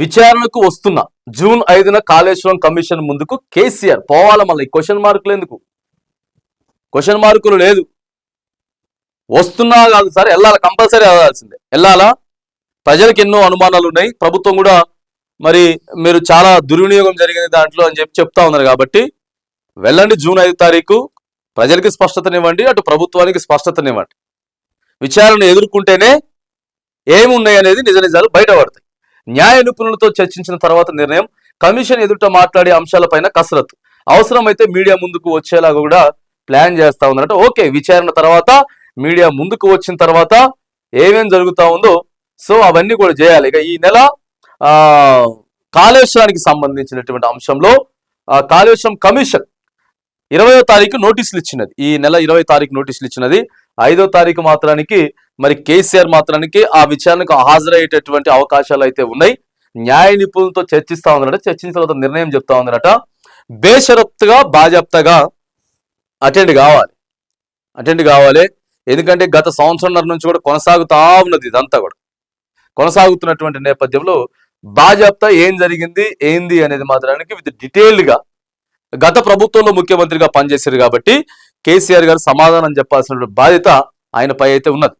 విచారణకు వస్తున్న June 5న Kaleshwaram commission ముందుకు కేసీఆర్ పోవాల. మళ్ళీ క్వశ్చన్ మార్కులు ఎందుకు? క్వశ్చన్ మార్కులు లేదు, వస్తున్నా కాదు సార్, వెళ్ళాలి, కంపల్సరీ వెళ్ళాల్సిందే, వెళ్ళాలా. ప్రజలకు ఎన్నో అనుమానాలు ఉన్నాయి, ప్రభుత్వం కూడా మరి మీరు చాలా దుర్వినియోగం జరిగింది దాంట్లో అని చెప్తా ఉన్నారు. కాబట్టి వెళ్ళండి, జూన్ 5 తారీఖు ప్రజలకి స్పష్టతనివ్వండి, అటు ప్రభుత్వానికి స్పష్టతనివ్వండి. విచారణ ఎదుర్కొంటేనే ఏమున్నాయి అనేది నిజ నిజాలు బయటపడతాయి. న్యాయ నిపుణులతో చర్చించిన తర్వాత నిర్ణయం. కమిషన్ ఎదుట మాట్లాడే అంశాలపైన కసరత్తు. అవసరమైతే మీడియా ముందుకు వచ్చేలాగా కూడా ప్లాన్ చేస్తా ఉందంటే ఓకే, విచారణ తర్వాత మీడియా ముందుకు వచ్చిన తర్వాత ఏమేం జరుగుతూ ఉందో సో అవన్నీ కూడా చేయాలి. ఇక ఈ నెల కాళేశ్వరానికి సంబంధించినటువంటి అంశంలో కాళేశ్వరం కమిషన్ 20వ తారీఖు నోటీసులు ఇచ్చినది. ఈ నెల 20వ తారీఖు నోటీసులు ఇచ్చినది. 5వ తారీఖు మాత్రానికి మరి కేసీఆర్ మాత్రానికి ఆ విచారణకు హాజరయ్యేటటువంటి అవకాశాలు అయితే ఉన్నాయి. న్యాయ నిపుణులతో చర్చిస్తా ఉందట. చర్చించిన తర్వాత నిర్ణయం చెప్తా ఉందట. బేషరత్తుగా బాజాప్తగా అటెండ్ కావాలి. ఎందుకంటే గత సంవత్సరంన్నర నుంచి కూడా కొనసాగుతా ఉన్నది. ఇదంతా కూడా కొనసాగుతున్నటువంటి నేపథ్యంలో బాజాప్తా ఏం జరిగింది ఏంది అనేది మాత్రానికి విత్ డీటెయిల్డ్గా గత ప్రభుత్వంలో ముఖ్యమంత్రిగా పనిచేశారు కాబట్టి కేసీఆర్ గారు సమాధానం చెప్పాల్సిన బాధ్యత ఆయనపై అయితే ఉన్నది.